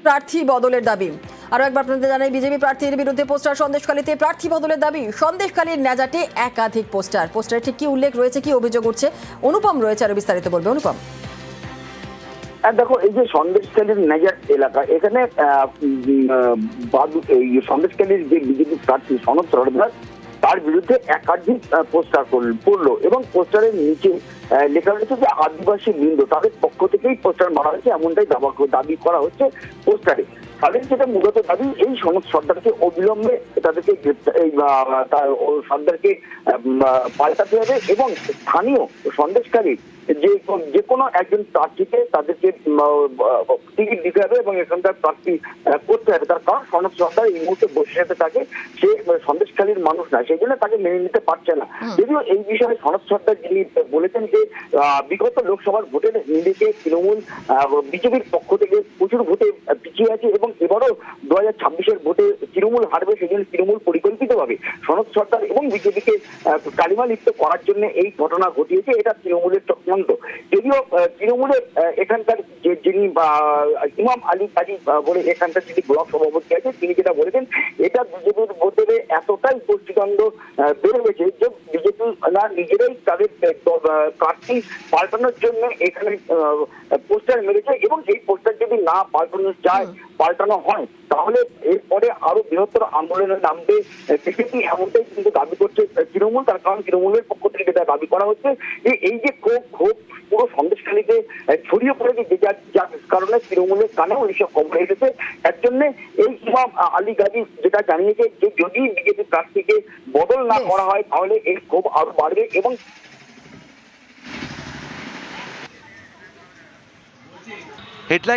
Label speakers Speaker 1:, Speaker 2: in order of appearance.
Speaker 1: প্রার্থী বদলের দাবি। আরো একবার আপনাদের জানাই, বিজেপি প্রার্থীর বিরুদ্ধে পোস্টার সন্দেশখালীতে প্রার্থী বদলের দাবি। সন্দেশখালীর ন্যাজাটে একাধিক পোস্টারে ঠিক কি উল্লেখ রয়েছে, কি অভিযোগ উঠছে, অনুপম রয়েছে আরো বিস্তারিত বলবে। অনুপম,
Speaker 2: দেখো, এই যে সন্দেশখালীর নেজার এলাকা, এখানে সন্দেশখালীর যে বিজেপি প্রার্থী সনদ সরদার, তার বিরুদ্ধে একাধিক পোস্টার পড়লো এবং পোস্টারের নিচে লেখা রয়েছে যে আদিবাসী বৃন্দ তাদের পক্ষ থেকেই পোস্টার মারা হয়েছে, এমনটাই দাবি করা হচ্ছে পোস্টারে। তাদের যেটা মূলত দাবি, এই সনদ সর্দারকে অবিলম্বে তাদেরকে সর্দারকে পাল্টাতে হবে এবং স্থানীয় সন্দেশকারী যে কোনো একজন প্রার্থীকে তাদেরকে টিকিট দিতে হবে এবং এখানকার প্রার্থী করতে হবে। তার কারণ সনদ সর্দার এই মুহূর্তে বসে যেতে থাকে, সে সন্দেশখালীর মানুষ না, সেই জন্য তাকে মেনে নিতে পারছে না। যদিও এই বিষয়ে সনদ সর্দার যিনি বলেছেন যে বিগত লোকসভার ভোটে নিজেকে তৃণমূল বিজেপির পক্ষ থেকে প্রচুর ভোটে পিছিয়ে আছে এবং এবারও 2026-এর ভোটে তৃণমূল হারবে, সেই জন্য তৃণমূল পরিকল্পিতভাবে সনদ সর্দার এবং বিজেপিকে কালিমা লিপ্ত করার জন্য এই ঘটনা ঘটিয়েছে। এটা তৃণমূলের চক্রান্ত। যদিও তৃণমূলের এখানকার যিনি ইমাম আলী কাজী বলে এখানকার যিনি ব্লক সভাপতি আছে, তিনি যেটা বলেছেন, এটা বিজেপির ভোটে এতটাই গোষ্ঠীদ্বন্দ্ব বেড়ে গেছে যে বিজেপি না নিজেরাই তাদের প্রার্থী পাল্টানোর জন্য এখানে পোস্টার মেরেছে এবং এই পোস্টার যদি না পাল্টানো হয় তাহলে এরপরে আরো বৃহত্তর আন্দোলনের নামবে বিজেপি, এমনটাই কিন্তু দাবি করছে তৃণমূল। তার কারণ তৃণমূলের পক্ষ থেকে যেটা দাবি করা হচ্ছে যে এই যে ক্ষোভ পুরো সন্দেশখালীতে ছড়িয়ে পড়েছে, যার কারণে তৃণমূলের কানেও এইসব খবর এসেছে। এর জন্য এই ইমাম আলী গাজী যেটা জানিয়েছে যে যদি বিজেপি প্রার্থীকে বদল না করা হয় তাহলে এই ক্ষোভ আরো বাড়বে এবং
Speaker 3: হেডলাইন